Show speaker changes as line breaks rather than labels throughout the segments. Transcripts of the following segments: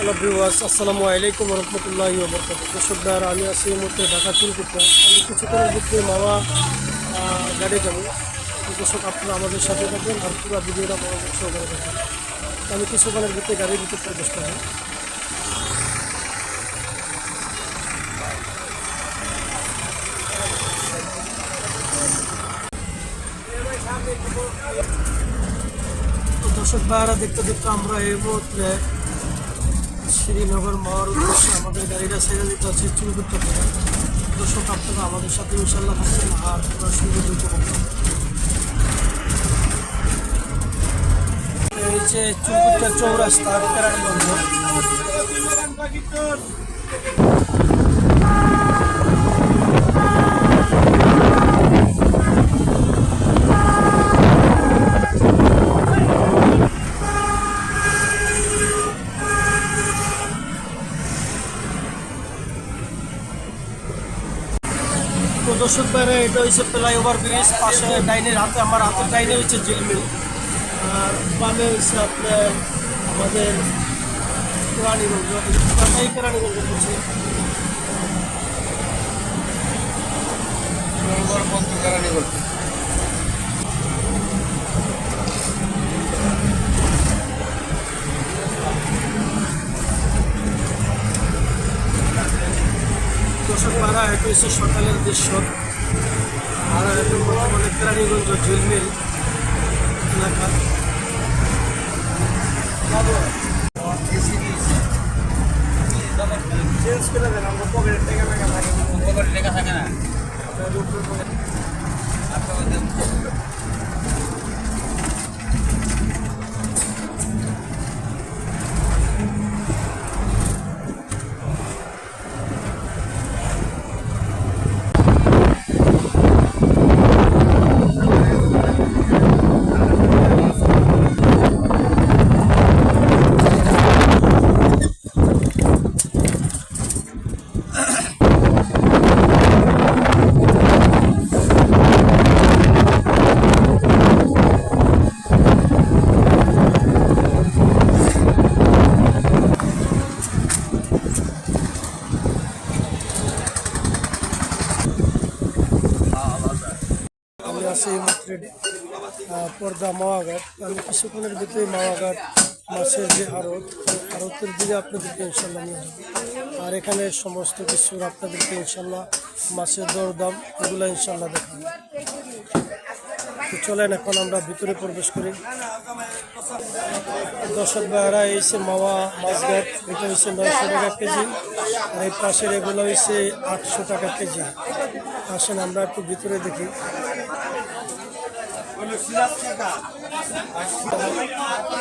Hello viewers, আসসালামু আলাইকুম রহমতুল্লাহি ওয়া বারাকাতুহু। দর্শক ভাইরা, আমি আছি এই মুহূর্তে ঢাকা চুলকুটা। আমি কিছুক্ষণের ভিতরে মামা গাড়ি যাবো। দর্শক, আপনারা আমাদের সাথে থাকবেন আর পুরো ভিডিওটা মনোযোগ সহকারে দেখবেন। আমি কিছুক্ষণের ভিতরে গাড়ির ভিতরে প্রবেশ করব। দর্শক ভাইরা, দেখতে দেখতে আমরা এই মুহূর্তে শ্রীনগর মাওয়ার উদ্দেশ্যে আমাদের গাড়িটা ছেড়ে দিতে হচ্ছে চুলকুত্তা থেকে। দর্শক, আপনারা আমাদের সাথে ইনশাল্লাহ থাকবেন আর পুরো সুন্দর উপভোগ করবেন। এই যে চুলকুত্তার চৌরাস্তা কেরানীগঞ্জ। তো দর্শক বাইরে, এটা হচ্ছে ফ্লাইওভার ব্রিজ। পাশে ডাইনের হাতে, আমার হাতের ডাইনে হচ্ছে ঝিলমিল, আর বামে হচ্ছে আপনার আমাদের কেরানীগঞ্জ। কেরানীগঞ্জ হচ্ছে দর্শক পাড়া। এটা হচ্ছে সকালের দৃশ্য। আর এটা বর্তমানে কেরানীগঞ্জ ঝিলমিল এলাকা। চেঞ্জ করে দেন, আমরা পকেটের টাকা থাকে না। সেই মাত্রে পর্দা মাওয়াঘাট। আমি কিছুক্ষণের ভিতরে মাওয়াঘাট মাছের যে আড়তের দিকে আপনাদেরকে ইনশাল্লাহ নিয়ে যাবো। আর এখানে সমস্ত কিছুর আপনাদেরকে ইনশাল্লাহ মাছের দরদাম এগুলো ইনশাল্লাহ দেখাবো। তো চলেন এখন আমরা ভিতরে প্রবেশ করি। দর্শক ভাইরা, এই হচ্ছে মাওয়া মাছঘাট। এটা হচ্ছে 900 টাকা কেজি, আর এই পাশের এগুলো হচ্ছে 800 টাকা কেজি। আসেন আমরা একটু ভিতরে দেখি।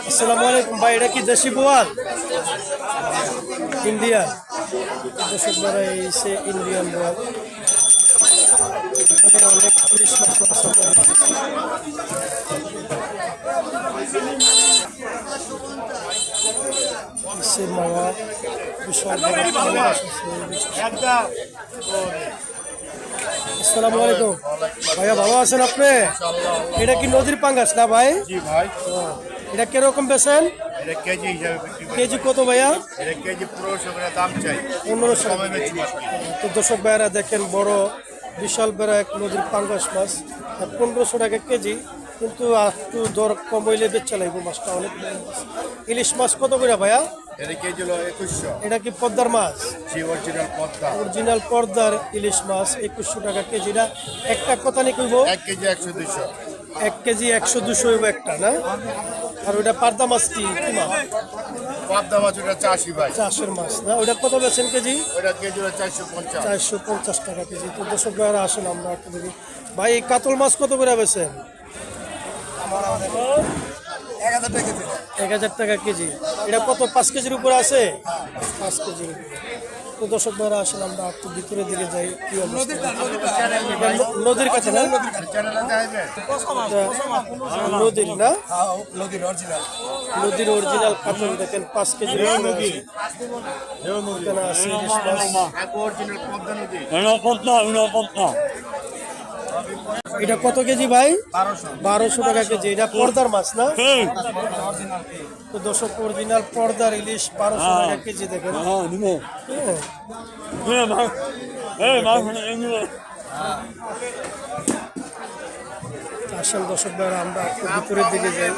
আসসালামু আলাইকুম ভাই, এটা কি দেশি বোয়াল? ইন্ডিয়ান। দর্শক ভাইরা, এই হচ্ছে ইন্ডিয়ান বোয়াল। অনেক ইলিশ মাছ আছে। মাওয়া বিশাল। আসসালামু আলাইকুম ভাইয়া, ভালো আছেন আপনি? এটা কি নদীর পাঙ্গাস না ভাই?
জি ভাই।
এটা কিরকম বেচেন?
এটা কেজি হিসাবে
কেজি কত ভাইয়া?
এটা কেজি 1500 করে দাম চাই।
1500। তো দর্শক ভাইরা দেখেন, বড় বিশাল বেড়া এক নদীর পাঙ্গাস মাছ 1500 টাকা কেজি। কিন্তু একটু দর কম হইলে বেচা লাগবে, মাছটা অনেক বড় মাছ। ইলিশ মাছ কত করে ভাইয়া?
এটা কেজি হলো 2100।
এটা কি পদ্মার মাছ?
জি, অরিজিনাল পদ্মা।
অরিজিনাল পদ্মার ইলিশ মাছ 2100 টাকা কেজিটা। একটা কথা নি কইব,
1 কেজি 100-200।
1 কেজি 100-200 হইব একটা না? আর ওইটা পার্দা মাছ কি মাছ?
পদ্মা মাছ ওটা 80 ভাই।
চাষের মাছ না? ওইটা কত বেচেন কেজি?
ওটা কেজি হলো 450।
450 টাকা কেজি। তো দর্শক ভাইরা, আসেন আমরা একটু দেখি। ভাই, এই কাতল মাছ কত করে বেচেন? 1000 টাকা কেজি। এটা কত, 5 কেজির উপরে আছে? 5 কেজির উপরে। তো দর্শক ভাইরা, আসেন আমরা একটু ভিতরে দিকে যাই। কি অবস্থা নদীর কাছে না? নদীর না? নদীর অরিজিনাল কাতল দেখেন, 5 কেজির উপরে আছে। এখানে আছে ইলিশ মাছ। এটা কত কেজি ভাই? 1200 টাকা কেজি। এটা পর্দার মাছ না? তো দর্শক অরিজিনাল পর্দার ইলিশ 1200 টাকা কেজি দেখেন। আসল দর্শক ভাইরা আমরা একটু ভিতরের দিকে যাই।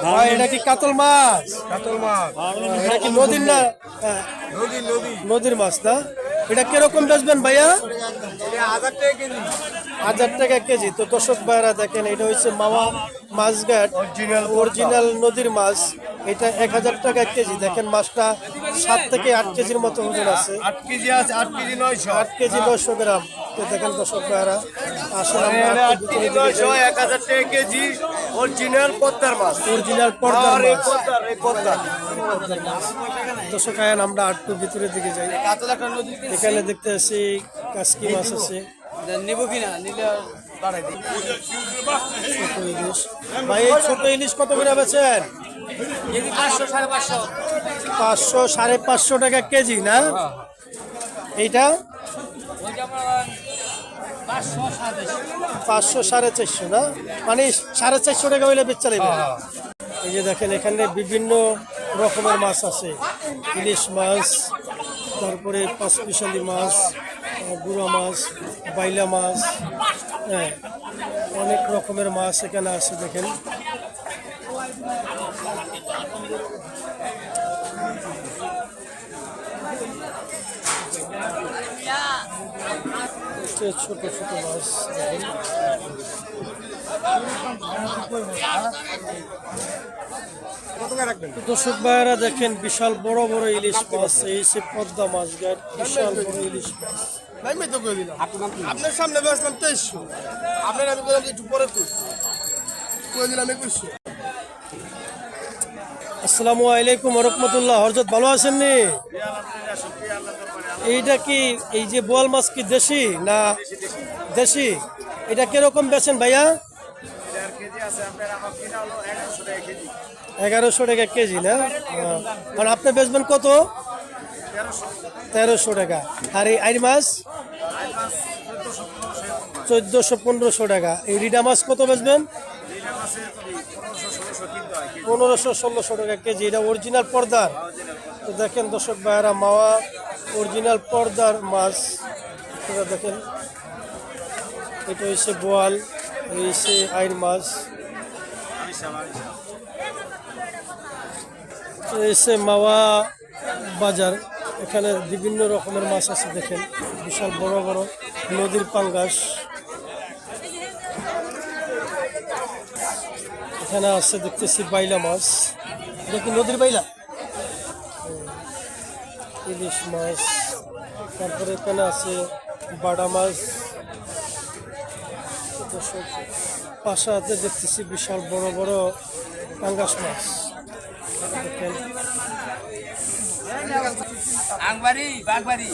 ভাই এটা কি কাতল মাছ? এটা কি নদীর না? হ্যাঁ, নদীর মাছ না? এটা কিরকম বেচবেন ভাইয়া? 1000 টাকা কেজি। তো দর্শক ভাইরা দেখেন এটা হচ্ছে মাওয়া মাছঘাট অরিজিনাল নদীর মাছ। এটা 1000 টাকা কেজি। দেখেন মাছটা 7 থেকে 8 কেজির মতো ওজন আছে।
8 কেজি আছে, 8 কেজি 900।
8 কেজি 900 গ্রাম। তো দেখেন দর্শক ভাইরা আসলে আমরা একটু ভিতরে দিকে যাই।
1000 টাকা কেজি অরিজিনাল পদ্মার মাছ।
অরিজিনাল পর্দার
আর এই
মাছ।
পদ্মার, এই পদ্মার।
দর্শক আয়ান আমরা একটু ভিতরের দিকে যাই। এখানে দেখতে আছি কাসকি মাছ আছে,
নিবো কিনা নিলে বাড়াই দিই।
ছোট ইলিশ। ভাই এই ছোট ইলিশ কত করে বেচেন?
500 550
500 550 টাকা কেজি না? এইটা
ওইটা আমার 500
500 450 না? মানে 450 টাকা হইলে বেচা লাগবে। এই যে দেখেন এখানে বিভিন্ন রকমের মাছ আছে। ইলিশ মাছ, তারপরে পাঁচমিশালি মাছ, গুঁড়া মাছ, বাইলা মাছ, হ্যাঁ অনেক রকমের মাছ এখানে আছে দেখেন। ছোট ছোট মাছ দেখেন। দর্শক ভাইয়েরা দেখেন বিশাল বড় বড় ইলিশ মাছ। এই সে পদ্মা মাছ ঘাট, বিশাল বড় ইলিশ মাছ।
আপনার সামনে বেচলাম 2300। আপনার আমি বললাম একটু পরে কই দিলাম 2100।
আসসালামু আলাইকুম রহমতুল্লাহ। হযরত ভালো আছেন নি? এইটা কি এই যে বোয়াল মাছ কি দেশি না? দেশি। এটা কিরকম বেচেন ভাইয়া? 1100 টাকা কেজি না? আর আপনি বেচবেন কত? 1300 টাকা। আর এই আইর মাছ 1400-1500 টাকা। এই রিডা মাছ কত বেচবেন? 1500-1600 টাকা কেজি। এটা অরিজিনাল পর্দার। তো দেখেন দর্শক ভাইয়েরা মাওয়া অরিজিনাল পর্দার মাছ। এটা দেখেন এটা হচ্ছে বোয়াল, এই হচ্ছে আইর মাছ, এই হচ্ছে মাওয়া বাজার। এখানে বিভিন্ন রকমের মাছ আছে দেখেন, বিশাল বড় বড় নদীর পাঙ্গাস। এখানে আছে দেখতেছি বাইলা মাছ। এটা কি নদীর বাইলা? ইলিশ মাছ। তারপরে এখানে আছে বাটা মাছ। পাশাতে দেখতেছি বিশাল বড় বড় পাঙ্গাস মাছ দেখেন।
আংবাড়ি বাগবাড়ি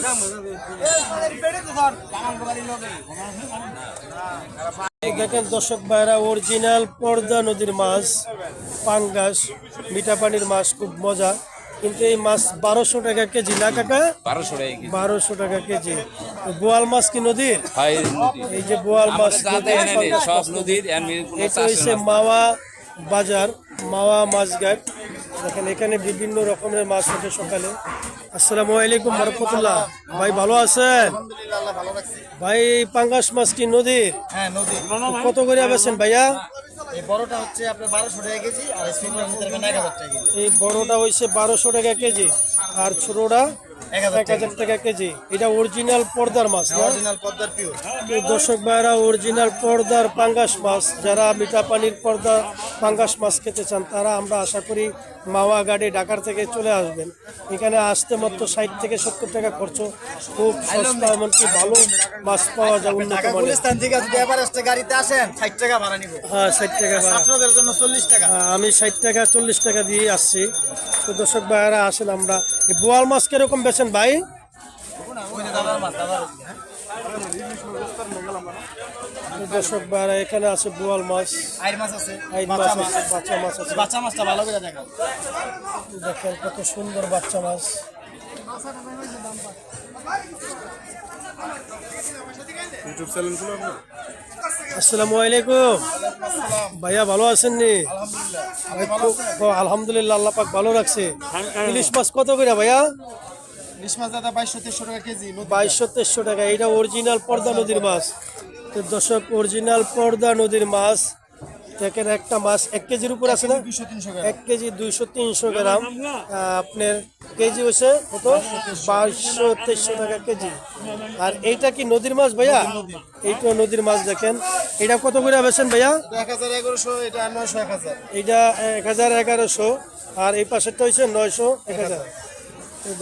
দেখেন দর্শক ভাইরা অরিজিনাল পর্দা নদীর মাছ পাঙ্গাস, মিঠা পানির মাছ, খুব মজা। কিন্তু এই মাছ 1200 টাকা কেজি না কাকা? 1200 টাকা কেজি। বোয়াল মাছ কি নদীর? এই যে বোয়াল মাছ
সব নদীর।
এটা হচ্ছে মাওয়া বাজার, মাওয়া মাছঘাট। দেখেন এখানে বিভিন্ন রকমের মাছ ওঠে সকালে। আসসালামু আলাইকুম রহমতুল্লাহ। ভাই ভালো আছেন? ভাই এই পাঙ্গাস মাছ কি নদীর?
হ্যাঁ নদী।
কত করে বেচেন ভাইয়া?
এই বড়টা হচ্ছে আপনার 1200 টাকা কেজি আর ছোটটার মধ্যে 1000 টাকা কেজি।
এই বড়টা হচ্ছে 1200 টাকা কেজি আর ছোটটা 1000 টাকা কেজি। এটা অরিজিনাল পর্দার মাছ না?
অরিজিনাল পদ্মার পিওর।
দর্শক ভাইরা অরিজিনাল পর্দার পাঙ্গাস মাছ, যারা মিঠা পানির পর্দা পাঙ্গাস মাছ খেতে চান তারা আমরা আশা করি মাওয়া গাড়ি ঢাকার থেকে চলে আসবেন। এখানে আসতে মাত্র 60 থেকে 70 টাকা খরচ। খুব সস্তা, এমনকি ভালো মাছ পাওয়া যায় উন্নত
ঢাকা
মানের।
গুলিস্তান থেকে যদি এভারেস্টে গাড়িতে আসেন 60 টাকা ভাড়া নিব।
হ্যাঁ 60 টাকা ভাড়া।
ছাত্রদের জন্য 40 টাকা।
আমি 60 টাকা 40 টাকা দিয়ে আসছি। তো দর্শক ভাইরা আসেন আমরা। এই বোয়াল মাছ কিরকম বেচেন ভাই?
ওই যে দাদার মাছ দাদার।
দর্শক ভাইরা এখানে আছে বোয়াল মাছ,
আইর মাছ আছে,
আইর মাছ
বাচ্চা
আছে,
মাছ।
বাচ্চা মাছ আছে।
বাচ্চা মাছটা ভালো করে দেখা।
দেখেন কত সুন্দর বাচ্চা মাছ।
ইউটিউব চ্যানেল খুলে আপনার
আসসালামু আলাইকুম ভাইয়া, ভালো আছেন নি? আলহামদুলিল্লাহ, আল্লাহ পাক ভালো রাখছে। ইলিশ মাছ কত করে ভাইয়া?
ইলিশ মাছ দাদা 2200-2300 টাকা কেজি।
2200-2300 টাকা। এটা অরিজিনাল পর্দা নদীর মাছ। তো দর্শক, অরিজিনাল পর্দা নদীর মাছ দেখেন, একটা মাছ 1 কেজির উপর আছে না?
200-300 গ্রাম।
1 কেজি 200-300 গ্রাম। আপনার কেজি হচ্ছে কত? 2200-2300 টাকা কেজি। আর এইটা কি নদীর মাছ ভাইয়া? এইটা নদীর মাছ। দেখেন এটা কত করে বেচেন ভাইয়া?
1000-1100, এটা 900-1000।
এইটা 1000-1100, আর এই পাশেরটা হচ্ছে 900-1000।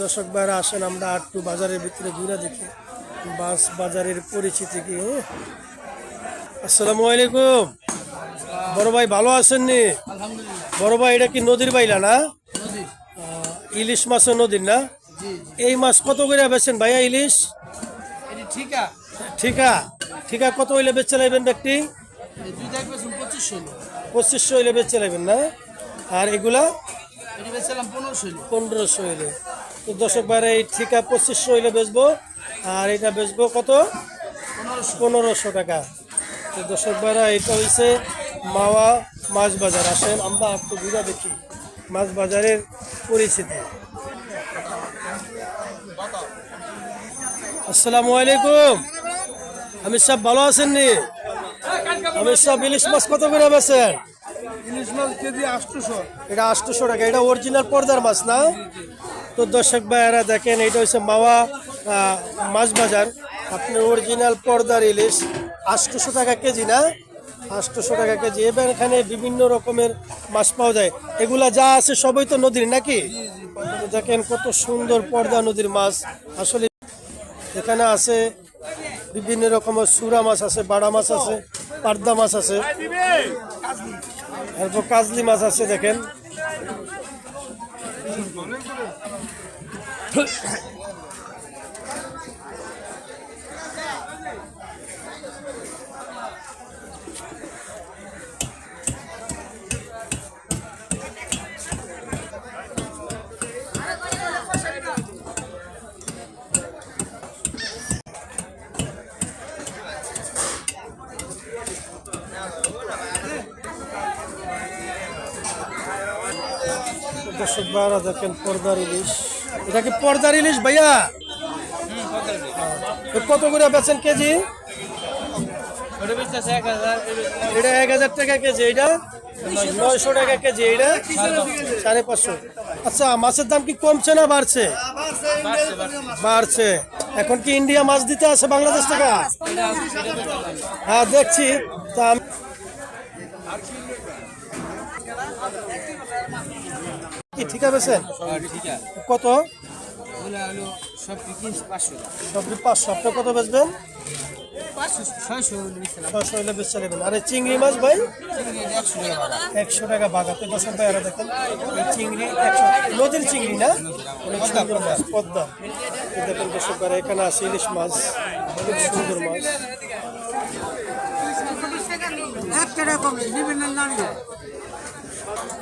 দর্শক ভাইরা আসেন, আমরা একটু বাজারের ভিতরে ঘুরে দেখি মাছ বাজারের পরিচিতি কি। আসসালামু আলাইকুম বড় ভাই, ভালো আছেন নি? বড় ভাই, এটা কি নদীর বাইলা না? ইলিশ মাছও নদীর না? এই মাছ কত করে বেচেন ভাইয়া ইলিশ? ঠিকা ঠিকা কত হইলে বেচে লাইবেন ব্যক্তি? 2500 হইলে বেচে লাইবেন না? আর এগুলা 1500 হইলে। তো দর্শক ভাইরা, এই ঠিকা 2500 হইলে বেচবো, আর এটা বেচবো কত? 1500 টাকা। তো দর্শক ভাইরা, এটা হইছে মাওয়া মাছ বাজার। আসেন আমরা একটু ঘুরে দেখি মাছ বাজারের পরিস্থিতি। আসসালামু আলাইকুম আমির সাহেব, ভালো আছেন নি? আমির সাহেব, ইলিশ মাছ কত করে বেচেন?
ইলিশ মাছ কেজি 800।
এটা 800 টাকা। এটা অরিজিনাল পর্দার মাছ না? তো দর্শক ভাইয়েরা দেখেন, এটা হচ্ছে মাওয়া মাছ বাজার। আপনার অরিজিনাল পর্দার ইলিশ 800 টাকা কেজি না? 800 টাকা কেজি। এবার এখানে বিভিন্ন রকমের মাছ পাওয়া যায়। এগুলা যা আছে সবই তো নদীর নাকি? দেখেন কত সুন্দর পর্দা নদীর মাছ। আসলে এখানে আছে বিভিন্ন রকমের সুরা মাছ আছে, বাড়া মাছ আছে, পার্দা মাছ আছে, এরপর কাজলি মাছ আছে। দেখেন দর্শক ভাইরা দেখেন, পর্দার ইলিশ। এটা কি পর্দার ইলিশ ভাইয়া? কত করে বেচেন কেজি? এটা 1000 টাকা কেজি। এটা 900 টাকা কেজি। এটা 550। আচ্ছা, মাছের দাম কি কমছে না বাড়ছে? বাড়ছে। এখন কি ইন্ডিয়া মাছ দিতে আছে বাংলাদেশ টাকা? হ্যাঁ, দেখছি। তা কি ঠিক আছে? কত? সব 500। আপনি কত বেচবেন? 600 হইলে বেচে নেবেন। আর এই চিংড়ি মাছ ভাই 100 টাকা বাগাতে। দর্শক ভাইরা দেখেন, এই চিংড়ি 100। নদীর চিংড়ি না? অনেক সুন্দর মাছ, পদ্মা। এই দেখেন দর্শক ভাইরা, এখানে আছে ইলিশ মাছ, খুব সুন্দর মাছ।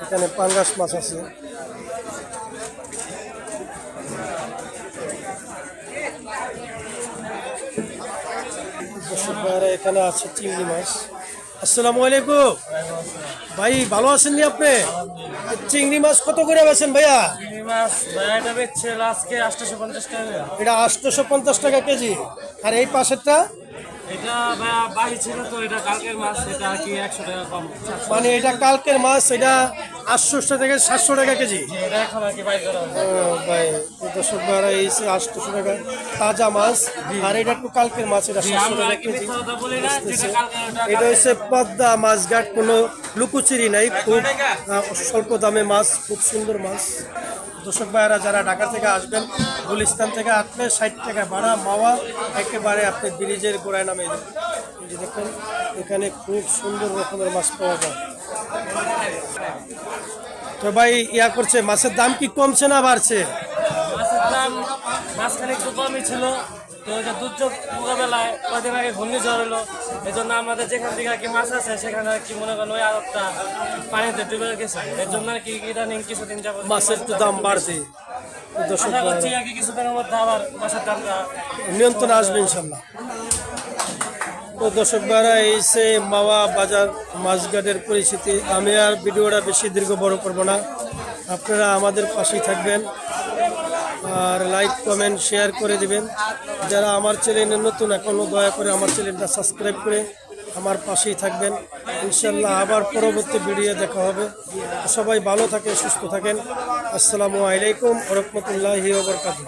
এখানে পাঙ্গাস মাছ আছে। এখানে আছে চিংড়ি মাছ। আসসালামু আলাইকুম ভাই, ভালো আছেন নি আপনি? চিংড়ি মাছ কত করে বেচেন ভাইয়া? এটা 850 টাকা কেজি। আর এই পাশেরটা? মানে এটা কালকের মাছ, এটা 800 থেকে 700 টাকা কেজি। ভাই দর্শক ভাইরা, এই 800 টাকা তাজা মাছ। আর এটা একটু কালকের মাছ, এটা 700 টাকা কেজি। এটা হচ্ছে পদ্মা মাছ ঘাট, কোনো লুকোচুরি নাই, খুব স্বল্প দামে মাছ, খুব সুন্দর মাছ। দর্শক ভাইরা, যারা ঢাকা থেকে আসবেন, গুলিস্তান থেকে আসলে 60 টাকা ভাড়া। মাওয়া একেবারে আপনি ব্রিজের গোড়ায় নামে যাবেন। দেখুন এখানে খুব সুন্দর রকমের মাছ পাওয়া যায়। তো ভাই ইয়া করছে, মাছের দাম কি কমছে না বাড়ছে?
মাছের দাম মাঝখানে একটু কমই ছিল, তো এটা দুর্যোগ মোকাবেলায় কদিন আগে ঘূর্ণিঝড় হলো, এই জন্য আমাদের যেখান থেকে আর কি মাছ আছে সেখানে আর কি মনে করেন ওই আড়তটা পানিতে ডুবে গেছে, এর জন্য আর কি ইদানিং কিছুদিন যাবত
মাছের একটু দাম বাড়ছে। দর্শক
আশা করছি আর কি কিছুদিনের মধ্যে আবার মাছের দামটা
নিয়ন্ত্রণে আসবে ইনশাল্লাহ। তো দর্শক ভাইরা এই সে মাওয়া বাজার মাছঘাটের পরিস্থিতি। আমি আর ভিডিওটা বেশি দীর্ঘ বড় করব না, আপনারা আমাদের পাশেই থাকবেন আর লাইক কমেন্ট শেয়ার করে দিবেন। যারা আমার চ্যানেলে নতুন এখনও দয়া করে আমার চ্যানেলটা সাবস্ক্রাইব করে আমার পাশেই থাকবেন। ইনশাল্লাহ আবার পরবর্তী ভিডিও দেখা হবে। সবাই ভালো থাকেন, সুস্থ থাকেন। আসসালামু আলাইকুম ওয়া রাহমাতুল্লাহি ওয়া বারাকাতুহু।